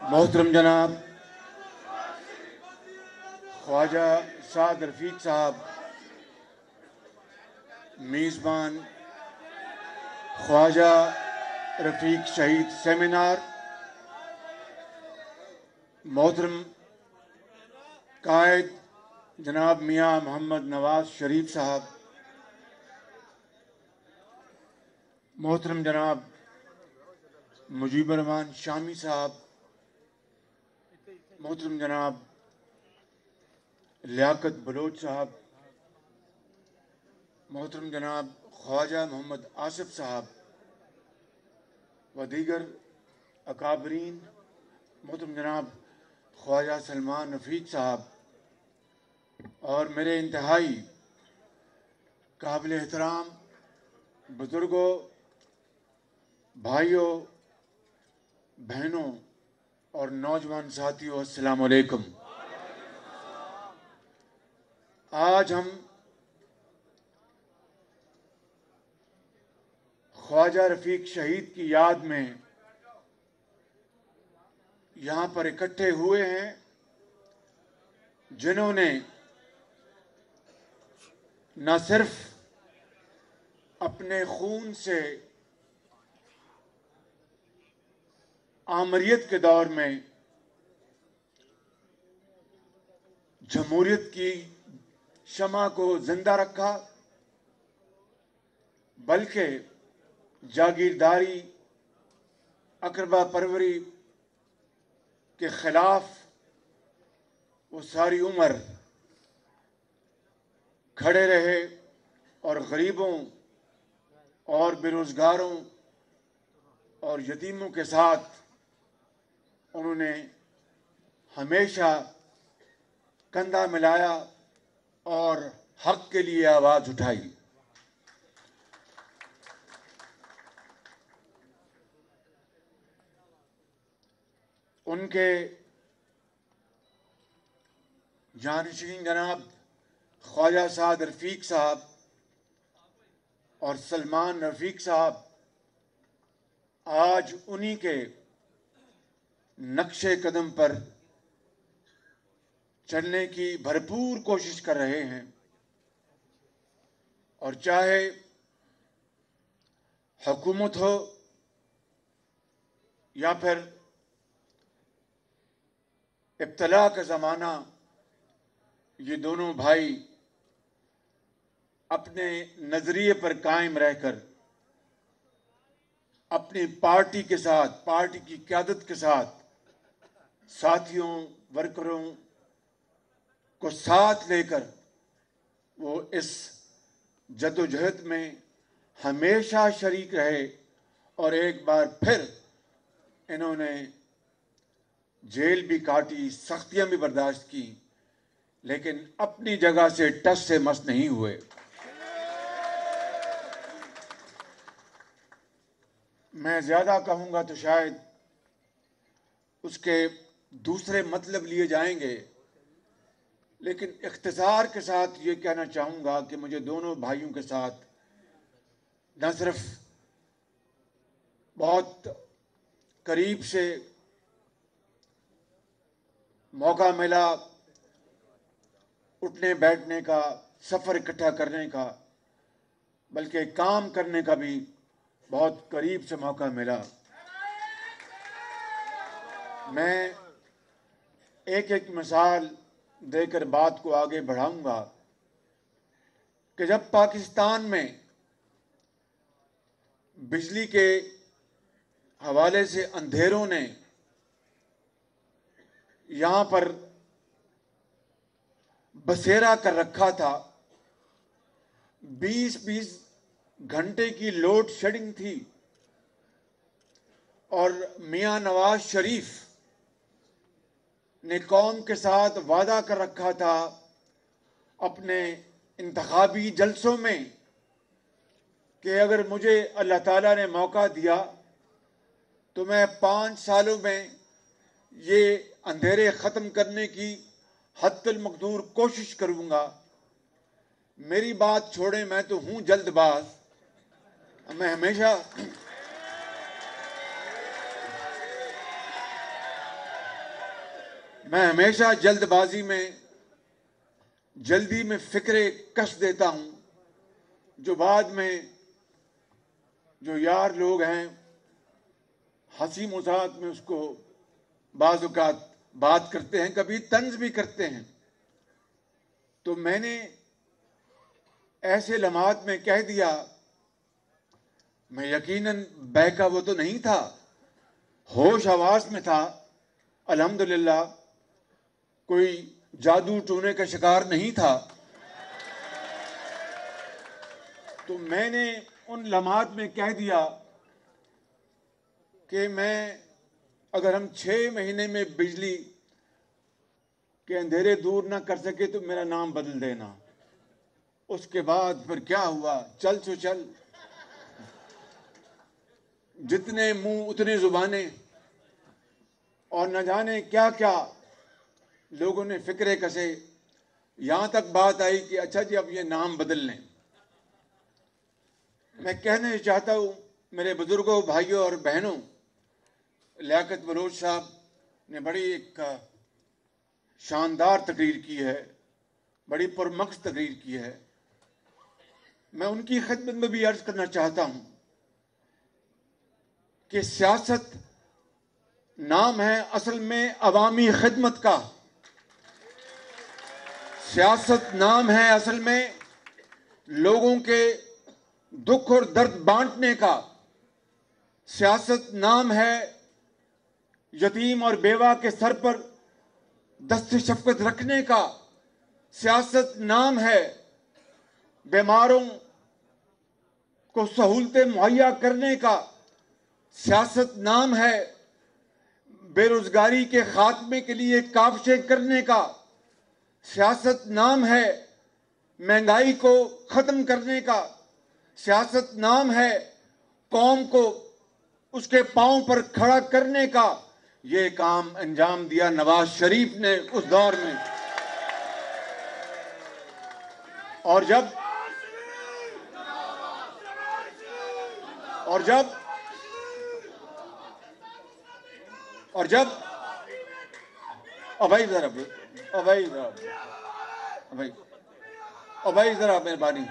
محترم جناب خواجہ سعد رفیق صاحب، میزبان خواجہ رفیق شہید سیمینار، محترم قائد جناب میاں محمد نواز شریف صاحب، محترم جناب مجیب الرحمان شامی صاحب، محترم جناب لیاقت بلوچ صاحب، محترم جناب خواجہ محمد آصف صاحب و دیگر اکابرین، محترم جناب خواجہ سلمان رفیق صاحب اور میرے انتہائی قابل احترام بزرگوں، بھائیوں، بہنوں اور نوجوان ساتھیوں، السلام علیکم۔ آج ہم خواجہ رفیق شہید کی یاد میں یہاں پر اکٹھے ہوئے ہیں، جنہوں نے نہ صرف اپنے خون سے آمریت کے دور میں جمہوریت کی شمع کو زندہ رکھا، بلکہ جاگیرداری، اقربا پروری کے خلاف وہ ساری عمر کھڑے رہے اور غریبوں اور بے روزگاروں اور یتیموں کے ساتھ انہوں نے ہمیشہ کندھا ملایا اور حق کے لیے آواز اٹھائی۔ ان کے جانشین جناب خواجہ سعد رفیق صاحب اور سلمان رفیق صاحب آج انہی کے نقش قدم پر چلنے کی بھرپور کوشش کر رہے ہیں، اور چاہے حکومت ہو یا پھر ابتلا کا زمانہ، یہ دونوں بھائی اپنے نظریے پر قائم رہ کر اپنی پارٹی کے ساتھ، پارٹی کی قیادت کے ساتھ ساتھیوں، ورکروں کو ساتھ لے کر وہ اس جدوجہد میں ہمیشہ شریک رہے، اور ایک بار پھر انہوں نے جیل بھی کاٹی، سختیاں بھی برداشت کی، لیکن اپنی جگہ سے ٹس سے مس نہیں ہوئے۔ میں زیادہ کہوں گا تو شاید اس کے دوسرے مطلب لیے جائیں گے، لیکن اختصار کے ساتھ یہ کہنا چاہوں گا کہ مجھے دونوں بھائیوں کے ساتھ نہ صرف بہت قریب سے موقع ملا اٹھنے بیٹھنے کا، سفر اکٹھا کرنے کا، بلکہ کام کرنے کا بھی بہت قریب سے موقع ملا۔ میں ایک ایک مثال دے کر بات کو آگے بڑھاؤں گا کہ جب پاکستان میں بجلی کے حوالے سے اندھیروں نے یہاں پر بسیرا کر رکھا تھا، 20 گھنٹے کی لوڈ شیڈنگ تھی، اور میاں نواز شریف نے قوم کے ساتھ وعدہ کر رکھا تھا اپنے انتخابی جلسوں میں کہ اگر مجھے اللہ تعالیٰ نے موقع دیا تو میں 5 سالوں میں یہ اندھیرے ختم کرنے کی حد المقدور کوشش کروں گا۔ میری بات چھوڑیں، میں تو ہوں جلد باز، میں ہمیشہ میں ہمیشہ جلدی میں فکرے کش دیتا ہوں، جو بعد میں جو یار لوگ ہیں ہنسی مذاق میں اس کو بعض اوقات بات کرتے ہیں، کبھی طنز بھی کرتے ہیں۔ تو میں نے ایسے لمحات میں کہہ دیا، میں یقیناً بہکا وہ تو نہیں تھا، ہوش حواس میں تھا، الحمدللہ کوئی جادو ٹونے کا شکار نہیں تھا۔ تو میں نے ان لمحات میں کہہ دیا کہ اگر ہم 6 مہینے میں بجلی کے اندھیرے دور نہ کر سکے تو میرا نام بدل دینا۔ اس کے بعد پھر کیا ہوا، چل سو چل، جتنے منہ اتنے زبانیں، اور نہ جانے کیا کیا لوگوں نے فکرے کسے، یہاں تک بات آئی کہ اچھا جی اب یہ نام بدل لیں۔ میں کہنا چاہتا ہوں میرے بزرگوں، بھائیوں اور بہنوں، لیاقت بلوچ صاحب نے بڑی ایک شاندار تقریر کی ہے، بڑی پرمغز تقریر کی ہے۔ میں ان کی خدمت میں بھی عرض کرنا چاہتا ہوں کہ سیاست نام ہے اصل میں عوامی خدمت کا، سیاست نام ہے اصل میں لوگوں کے دکھ اور درد بانٹنے کا، سیاست نام ہے یتیم اور بیوہ کے سر پر دست شفقت رکھنے کا، سیاست نام ہے بیماروں کو سہولتیں مہیا کرنے کا، سیاست نام ہے بے روزگاری کے خاتمے کے لیے کاوشیں کرنے کا، سیاست نام ہے مہنگائی کو ختم کرنے کا، سیاست نام ہے قوم کو اس کے پاؤں پر کھڑا کرنے کا۔ یہ کام انجام دیا نواز شریف نے اس دور میں۔ اور جب ابھائی ذرا مہربانی،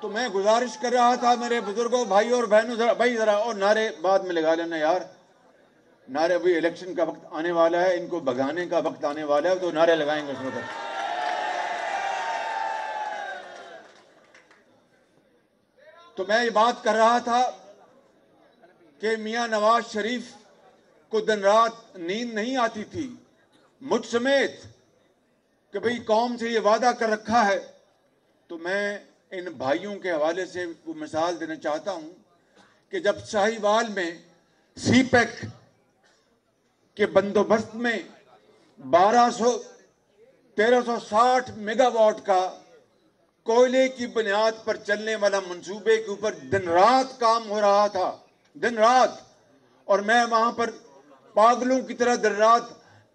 تو میں گزارش کر رہا تھا میرے بزرگوں، بھائیوں اور بہنوں، ذرا اور نعرے بعد میں لگا لینا یار، نعرے ابھی الیکشن کا وقت آنے والا ہے، ان کو بھگانے کا وقت آنے والا ہے، تو نعرے لگائیں گے اس وقت۔ تو میں یہ بات کر رہا تھا کہ میاں نواز شریف کو دن رات نیند نہیں آتی تھی، مجھ سمیت، کہ بھئی قوم سے یہ وعدہ کر رکھا ہے۔ تو میں ان بھائیوں کے حوالے سے وہ مثال دینا چاہتا ہوں کہ جب ساہیوال میں سی پیک کے بندوبست میں 1360 میگا واٹ کا کوئلے کی بنیاد پر چلنے والا منصوبے کے اوپر دن رات کام ہو رہا تھا، دن رات، اور میں وہاں پر پاگلوں کی طرح دن رات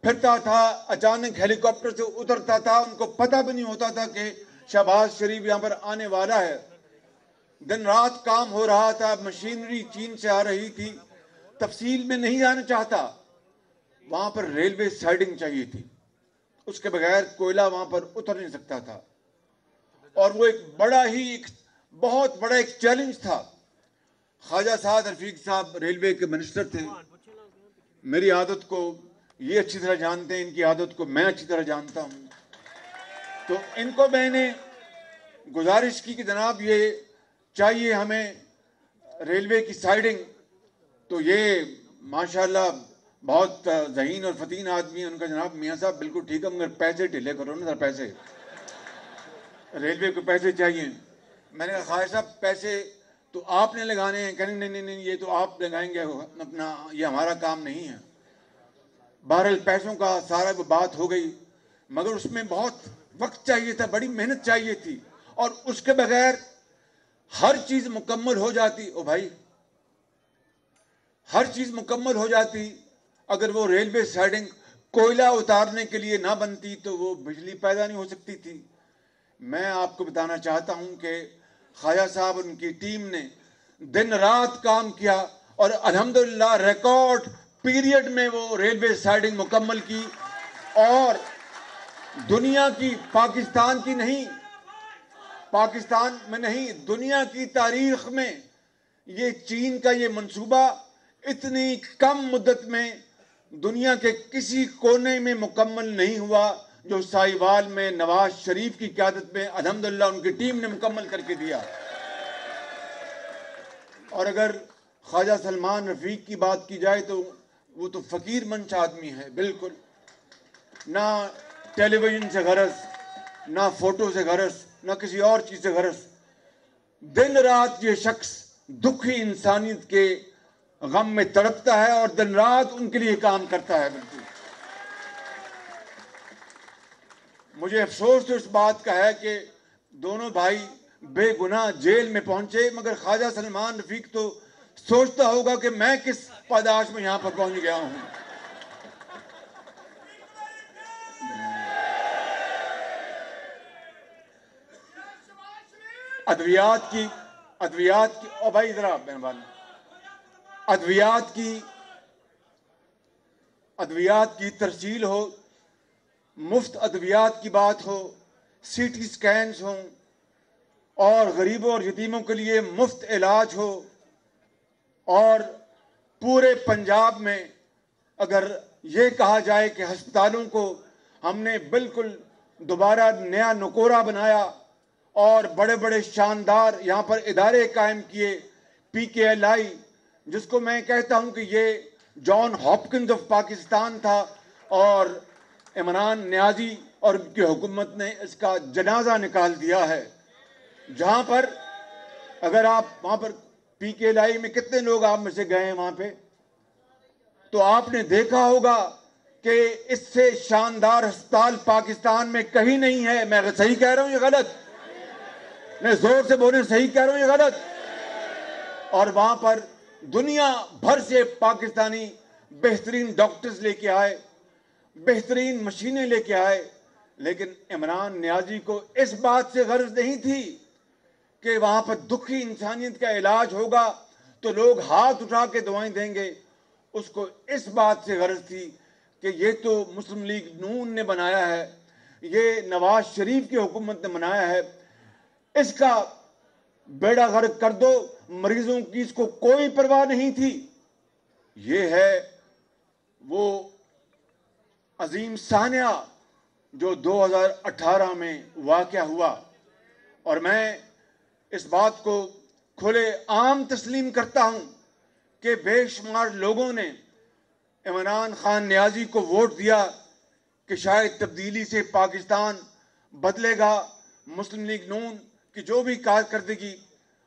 پھرتا تھا، اچانک ہیلی کاپٹر سے اترتا تھا، ان کو پتہ بھی نہیں ہوتا تھا کہ شہباز شریف یہاں پر آنے والا ہے۔ دن رات کام ہو رہا تھا، مشینری چین سے آ رہی تھی، تفصیل میں نہیں جانا چاہتا، وہاں پر ریلوے سائڈنگ چاہیے تھی، اس کے بغیر کوئلہ وہاں پر اتر نہیں سکتا تھا، اور وہ بہت بڑا ایک چیلنج تھا۔ خواجہ سعد رفیق صاحب ریلوے کے منسٹر تھے، میری عادت کو یہ اچھی طرح جانتے ہیں، ان کی عادت کو میں اچھی طرح جانتا ہوں۔ تو ان کو میں نے گزارش کی کہ جناب یہ چاہیے ہمیں ریلوے کی سائڈنگ، تو یہ ماشاءاللہ بہت ذہین اور فتین آدمی ہیں، ان کا جناب میاں صاحب بالکل ٹھیک ہے، مگر پیسے ڈھیلے کرو نا، پیسے، ریلوے کو پیسے چاہیے۔ میں نے کہا خواجہ صاحب پیسے تو آپ نے لگانے ہیں، کہنے نہیں یہ تو آپ لگائیں گے اپنا، یہ ہمارا کام نہیں ہے۔ بہرحال پیسوں کا سارا وہ بات ہو گئی، مگر اس میں بہت وقت چاہیے تھا، بڑی محنت چاہیے تھی، اور اس کے بغیر ہر چیز مکمل ہو جاتی، او بھائی ہر چیز مکمل ہو جاتی، اگر وہ ریلوے سائڈنگ کوئلہ اتارنے کے لیے نہ بنتی تو وہ بجلی پیدا نہیں ہو سکتی تھی۔ میں آپ کو بتانا چاہتا ہوں کہ خواجہ صاحب ان کی ٹیم نے دن رات کام کیا اور الحمدللہ ریکارڈ پیریڈ میں وہ ریلوے سائڈنگ مکمل کی. اور دنیا کی، پاکستان کی نہیں، پاکستان میں نہیں، دنیا کی تاریخ میں یہ چین کا یہ منصوبہ اتنی کم مدت میں دنیا کے کسی کونے میں مکمل نہیں ہوا جو سائیوال میں نواز شریف کی قیادت میں الحمدللہ ان کی ٹیم نے مکمل کر کے دیا. اور اگر خواجہ سلمان رفیق کی بات کی جائے تو وہ تو فقیر منش آدمی ہے، بالکل نہ ٹیلی ویژن سے غرض، نہ فوٹو سے غرض، نہ کسی اور چیز سے غرض. دن رات یہ شخص دکھی انسانیت کے غم میں تڑپتا ہے اور دن رات ان کے لیے کام کرتا ہے. بالکل مجھے افسوس تو اس بات کا ہے کہ دونوں بھائی بے گناہ جیل میں پہنچے، مگر خواجہ سلمان رفیق تو سوچتا ہوگا کہ میں کس پاداش میں یہاں پر پہنچ گیا ہوں. ادویات کی او بھائی ذرا مہربانی، ادویات کی ترسیل ہو، مفت ادویات کی بات ہو، سی ٹی سکینز ہوں، اور غریبوں اور یتیموں کے لیے مفت علاج ہو، اور پورے پنجاب میں اگر یہ کہا جائے کہ ہسپتالوں کو ہم نے بالکل دوبارہ نیا نکورہ بنایا اور بڑے بڑے شاندار یہاں پر ادارے قائم کیے، پی کے ایل آئی، جس کو میں کہتا ہوں کہ یہ جان ہاپکنز آف پاکستان تھا، اور عمران نیازی اور ان کی حکومت نے اس کا جنازہ نکال دیا ہے. جہاں پر اگر آپ وہاں پر پی کے ایل آئی میں کتنے لوگ آپ میں سے گئے ہیں وہاں پہ، تو آپ نے دیکھا ہوگا کہ اس سے شاندار ہسپتال پاکستان میں کہیں نہیں ہے. میں صحیح کہہ رہا ہوں یہ غلط؟ میں زور سے بولیں، صحیح کہہ رہا ہوں یہ غلط؟ اور وہاں پر دنیا بھر سے پاکستانی بہترین ڈاکٹرز لے کے آئے، بہترین مشینیں لے کے آئے، لیکن عمران نیازی کو اس بات سے غرض نہیں تھی کہ وہاں پر دکھی انسانیت کا علاج ہوگا تو لوگ ہاتھ اٹھا کے دعائیں دیں گے. اس کو اس بات سے غرض تھی کہ یہ تو مسلم لیگ نون نے بنایا ہے، یہ نواز شریف کی حکومت نے بنایا ہے، اس کا بیڑا غرق کر دو. مریضوں کی اس کو کوئی پرواہ نہیں تھی. یہ ہے وہ عظیم سانحہ جو 2018 میں واقع ہوا، اور میں اس بات کو کھلے عام تسلیم کرتا ہوں کہ بے شمار لوگوں نے عمران خان نیازی کو ووٹ دیا کہ شاید تبدیلی سے پاکستان بدلے گا. مسلم لیگ نون کی جو بھی کارکردگی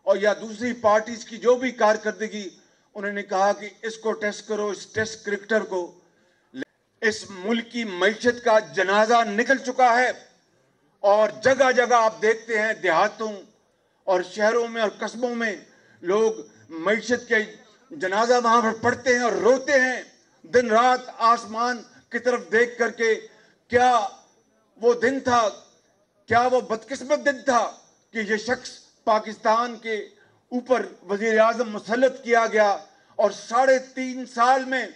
اور یا دوسری پارٹیز کی جو بھی کارکردگی، انہوں نے کہا کہ اس کو ٹیسٹ کرو، اس ٹیسٹ کرکٹر کو. اس ملک کی معیشت کا جنازہ نکل چکا ہے، اور جگہ جگہ آپ دیکھتے ہیں دیہاتوں اور شہروں میں اور قصبوں میں لوگ معیشت کے جنازہ وہاں پر پڑھتے ہیں اور روتے ہیں دن رات آسمان کی طرف دیکھ کر کے. کیا وہ دن تھا، کیا وہ بدقسمت دن تھا کہ یہ شخص پاکستان کے اوپر وزیر اعظم مسلط کیا گیا، اور 3.5 سال میں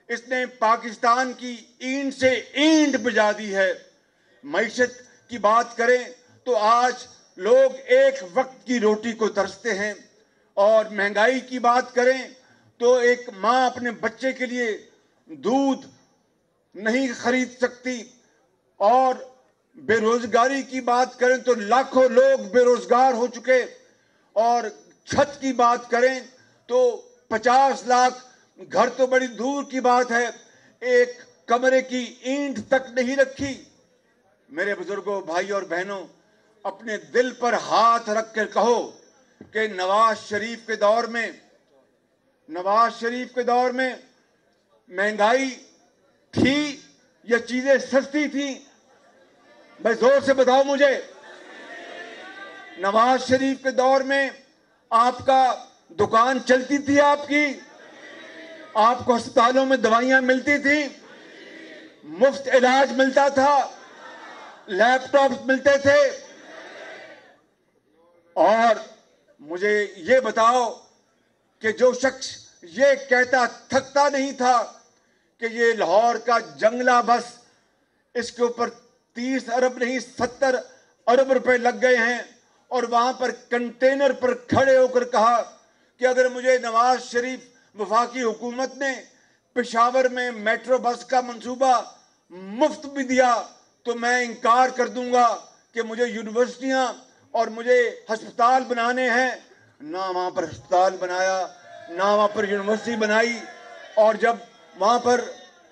اس نے پاکستان کی اینٹ سے اینٹ بجا دی ہے. معیشت کی بات کریں تو آج لوگ ایک وقت کی روٹی کو ترستے ہیں، اور مہنگائی کی بات کریں تو ایک ماں اپنے بچے کے لیے دودھ نہیں خرید سکتی، اور بے روزگاری کی بات کریں تو لاکھوں لوگ بے روزگار ہو چکے، اور چھت کی بات کریں تو 50 لاکھ گھر تو بڑی دور کی بات ہے، ایک کمرے کی اینٹ تک نہیں رکھی. میرے بزرگوں، بھائی اور بہنوں، اپنے دل پر ہاتھ رکھ کر کہو کہ نواز شریف کے دور میں مہنگائی تھی یا چیزیں سستی تھیں؟ بھائی زور سے بتاؤ مجھے. نواز شریف کے دور میں آپ کا دکان چلتی تھی، آپ کو ہسپتالوں میں دوائیاں ملتی تھیں، مفت علاج ملتا تھا، لیپ ٹاپ ملتے تھے. اور مجھے یہ بتاؤ کہ جو شخص یہ کہتا تھکتا نہیں تھا کہ یہ لاہور کا جنگلہ بس اس کے اوپر 30 ارب نہیں 70 ارب روپے لگ گئے ہیں، اور وہاں پر کنٹینر پر کھڑے ہو کر کہا کہ اگر مجھے نواز شریف وفاقی حکومت نے پشاور میں میٹرو بس کا منصوبہ مفت بھی دیا تو میں انکار کر دوں گا کہ مجھے یونیورسٹیاں اور مجھے ہسپتال بنانے ہیں۔ نہ وہاں پر ہسپتال بنایا، نہ وہاں پر یونیورسٹی بنائی، اور جب وہاں پر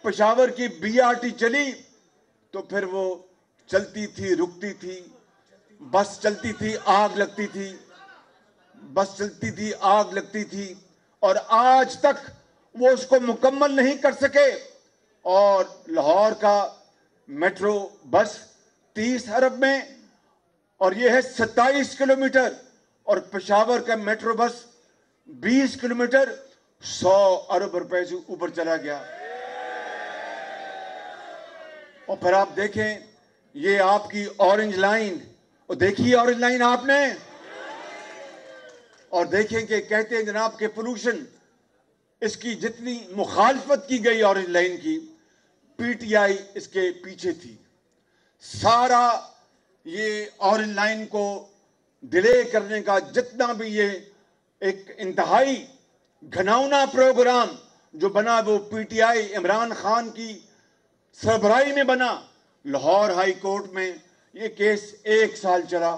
پشاور کی BRT چلی تو پھر وہ چلتی تھی رکتی تھی، بس چلتی تھی آگ لگتی تھی، بس چلتی تھی آگ لگتی تھی، اور آج تک وہ اس کو مکمل نہیں کر سکے۔ اور لاہور کا میٹرو بس 30 ارب میں، اور یہ ہے 27 کلومیٹر، اور پشاور کا میٹرو بس 20 کلومیٹر 100 ارب روپے سے اوپر چلا گیا۔ اور پھر آپ دیکھیں یہ آپ کی اورنج لائن، اور دیکھیے اورنج لائن آپ نے، اور دیکھیں کہ کہتے ہیں جناب کہ پولوشن، اس کی جتنی مخالفت کی گئی اورنج لائن کی، PTI اس کے پیچھے تھی۔ سارا یہ اورنج لائن کو ڈیلے کرنے کا جتنا بھی یہ ایک انتہائی گھناؤنا پروگرام جو بنا، وہ PTI عمران خان کی سربراہی میں بنا۔ لاہور ہائی کورٹ میں یہ کیس 1 سال چلا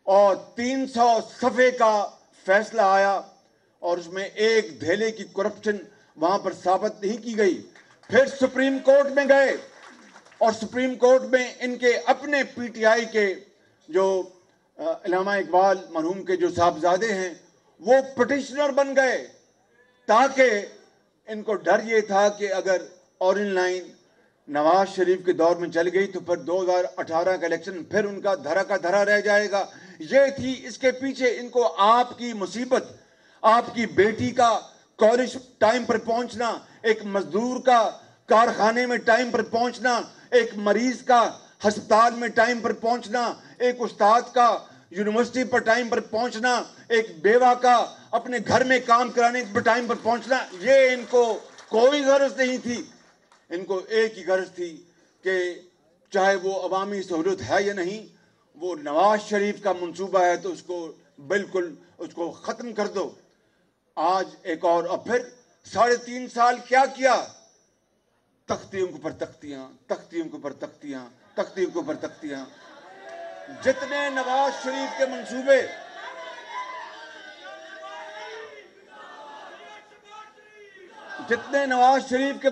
اور 300 صفحے کا فیصلہ آیا، اور اس میں ایک دھیلے کی کرپشن وہاں پر ثابت نہیں کی گئی۔ پھر سپریم کورٹ میں گئے، اور سپریم کورٹ میں ان کے اپنے PTI کے جو علامہ اقبال مرحوم کے جو صاحبزادے ہیں وہ پٹیشنر بن گئے، تاکہ ان کو ڈر یہ تھا کہ اگر اورنج لائن نواز شریف کے دور میں چل گئی تو پھر 2018 کا الیکشن پھر ان کا دھرا کا دھرا رہ جائے گا۔ یہ تھی اس کے پیچھے ان کو آپ کی مصیبت، آپ کی بیٹی کا کالج ٹائم پر پہنچنا، ایک مزدور کا کارخانے میں ٹائم پر پہنچنا، ایک مریض کا ہسپتال میں ٹائم پر پہنچنا، ایک استاد کا یونیورسٹی پر ٹائم پر پہنچنا، ایک بیوہ کا اپنے گھر میں کام کرانے پر ٹائم پر پہنچنا، یہ ان کو کوئی غرض نہیں تھی۔ ان کو ایک ہی غرض تھی کہ چاہے وہ عوامی سہولت ہے یا نہیں، وہ نواز شریف کا منصوبہ ہے تو اس کو بالکل اس کو ختم کر دو۔ آج ایک اور پھر 3.5 سال کیا کیا؟ تختیوں کے اوپر تختیاں، تختیوں کے اوپر تختیاں، تختیوں کے اوپر تختیاں۔ جتنے نواز شریف کے منصوبے، جتنے نواز شریف کے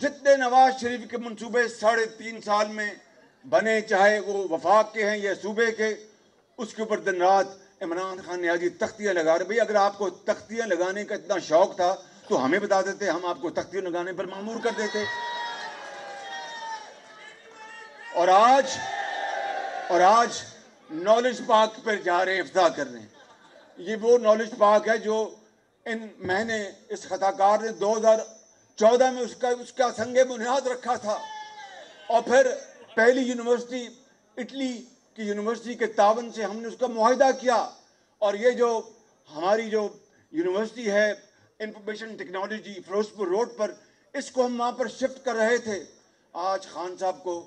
جتنے نواز شریف کے منصوبے 3.5 سال میں بنے، چاہے وہ وفاق کے ہیں یا صوبے کے، اس کے اوپر دن رات عمران خان نیازی تختیاں لگا رہے۔ بھئی اگر آپ کو تختیاں لگانے کا اتنا شوق تھا تو ہمیں بتا دیتے، ہم آپ کو تختیاں لگانے پر مامور کر دیتے۔ اور آج نالج پارک پر جا رہے ہیں، افتتاح کر رہے ہیں۔ یہ وہ نالج پارک ہے جو میں نے اس خطاکار نے 2014 میں اس کا سنگ بنیاد رکھا تھا، اور پھر پہلی یونیورسٹی اٹلی کی یونیورسٹی کے تعاون سے ہم نے اس کا معاہدہ کیا، اور یہ جو ہماری جو یونیورسٹی ہے انفارمیشن ٹیکنالوجی فیروزپور روڈ پر، اس کو ہم وہاں پر شفٹ کر رہے تھے۔ آج خان صاحب کو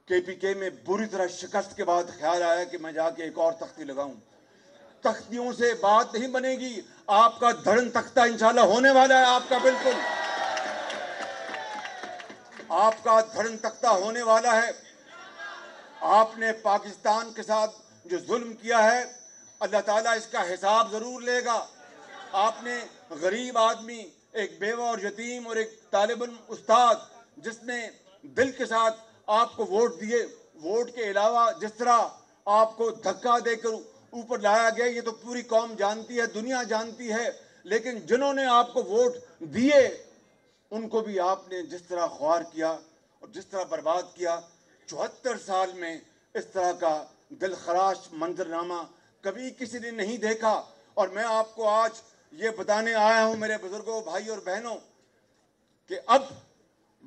KPK میں بری طرح شکست کے بعد خیال آیا کہ میں جا کے ایک اور تختی لگاؤں۔ تختیوں سے بات نہیں بنے گی، آپ کا دھڑن تختہ انشاءاللہ ہونے والا ہے، آپ کا بالکل آپ کا دھڑن تختہ ہونے والا ہے۔ آپ نے پاکستان کے ساتھ جو ظلم کیا ہے، اللہ تعالیٰ اس کا حساب ضرور لے گا۔ آپ نے غریب آدمی، ایک بیوہ اور یتیم اور ایک طالب علم استاد جس نے دل کے ساتھ آپ کو ووٹ دیے، ووٹ کے علاوہ جس طرح آپ کو دھکا دے کر اوپر لایا گیا، یہ تو پوری قوم جانتی ہے، دنیا جانتی ہے، لیکن جنہوں نے آپ کو ووٹ دیے ان کو بھی آپ نے جس طرح خوار کیا اور جس طرح برباد کیا، 74 سال میں اس طرح کا دلخراش منظرنامہ کبھی کسی نے نہیں دیکھا۔ اور میں آپ کو آج یہ بتانے آیا ہوں میرے بزرگوں، بھائی اور بہنوں، کہ اب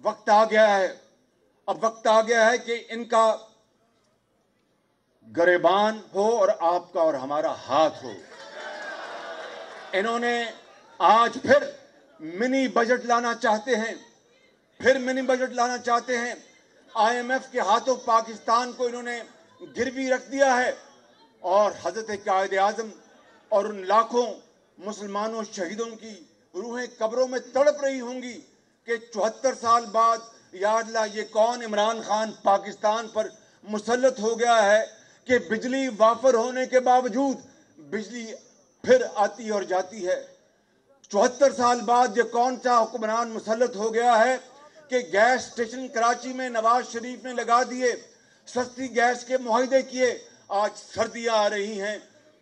وقت آ گیا ہے، اب وقت آ گیا ہے کہ ان کا گریبان ہو اور آپ کا اور ہمارا ہاتھ ہو. انہوں نے آج پھر منی بجٹ لانا چاہتے ہیں, پھر منی بجٹ لانا چاہتے ہیں. آئی ایم ایف کے ہاتھوں پاکستان کو انہوں نے گروی رکھ دیا ہے, اور حضرت قائد اعظم اور ان لاکھوں مسلمانوں شہیدوں کی روحیں قبروں میں تڑپ رہی ہوں گی کہ 74 سال بعد یا اللہ یہ کون عمران خان پاکستان پر مسلط ہو گیا ہے کہ بجلی وافر ہونے کے باوجود بجلی پھر آتی اور جاتی ہے. 74 سال بعد یہ کون سا حکمران مسلط ہو گیا ہے کہ گیس اسٹیشن کراچی میں نواز شریف نے لگا دیے, سستی گیس کے معاہدے کیے. آج سردیاں آ رہی ہیں,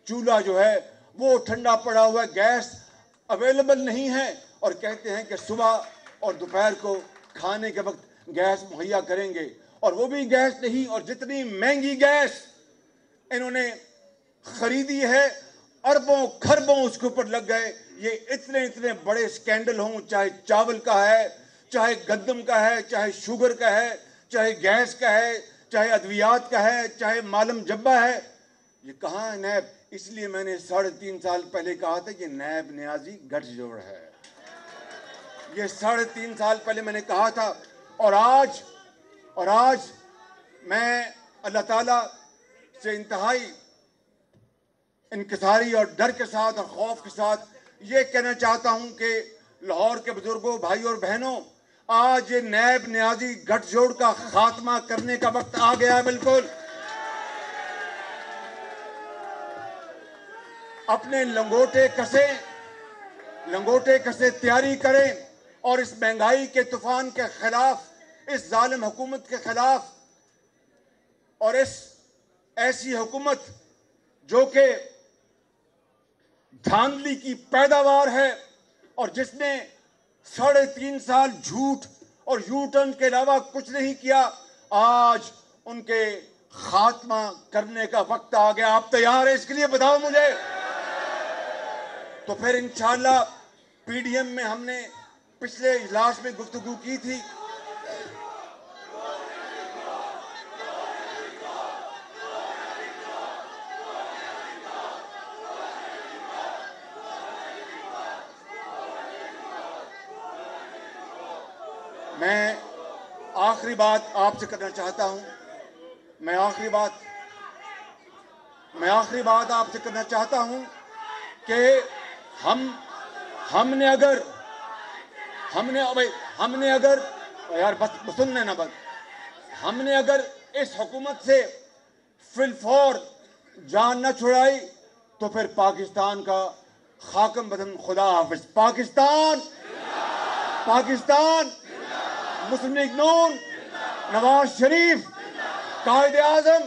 چولہا جو ہے وہ ٹھنڈا پڑا ہوا ہے, گیس اویلیبل نہیں ہے, اور کہتے ہیں کہ صبح اور دوپہر کو کھانے کے وقت گیس مہیا کریں گے, اور وہ بھی گیس نہیں. اور جتنی مہنگی گیس انہوں نے خریدی ہے, اربوں کھربوں اس کے اوپر لگ گئے. یہ اتنے بڑے سکینڈل ہوں, چاہے چاول کا ہے, چاہے گندم کا ہے, چاہے شوگر کا ہے, چاہے گیس کا ہے, چاہے ادویات کا ہے, چاہے معلوم جبہ ہے, یہ کہاں ہے نیب؟ اس لیے میں نے 3.5 سال پہلے کہا تھا کہ نیب نیازی گٹھ جوڑ ہے. یہ 3.5 سال پہلے میں نے کہا تھا. اور آج میں اللہ تعالیٰ سے انتہائی انکساری اور ڈر کے ساتھ اور خوف کے ساتھ یہ کہنا چاہتا ہوں کہ لاہور کے بزرگوں, بھائیوں اور بہنوں, آج یہ نیب نیازی گٹھ جوڑ کا خاتمہ کرنے کا وقت آ گیا ہے. بالکل اپنے لنگوٹے کسے تیاری کریں, اور اس مہنگائی کے طوفان کے خلاف, اس ظالم حکومت کے خلاف, اور اس ایسی حکومت جو کہ دھاندلی کی پیداوار ہے, اور جس نے 3.5 سال جھوٹ اور یو ٹرن کے علاوہ کچھ نہیں کیا, آج ان کے خاتمہ کرنے کا وقت آ گیا. آپ تیار ہیں اس کے لیے؟ بتاؤ مجھے. تو پھر انشاءاللہ پی ڈی ایم میں ہم نے پچھلے اجلاس میں گفتگو کی تھی. میں آخری بات آپ سے کرنا چاہتا ہوں. میں آخری بات آپ سے کرنا چاہتا ہوں کہ ہم نے اگر یار بس سن لینا, بس ہم نے اگر اس حکومت سے فی الفور جان نہ چھڑائی تو پھر پاکستان کا خاکم بدن. خدا حافظ. پاکستان, مسلم لیگ نون, نواز شریف, قائد اعظم,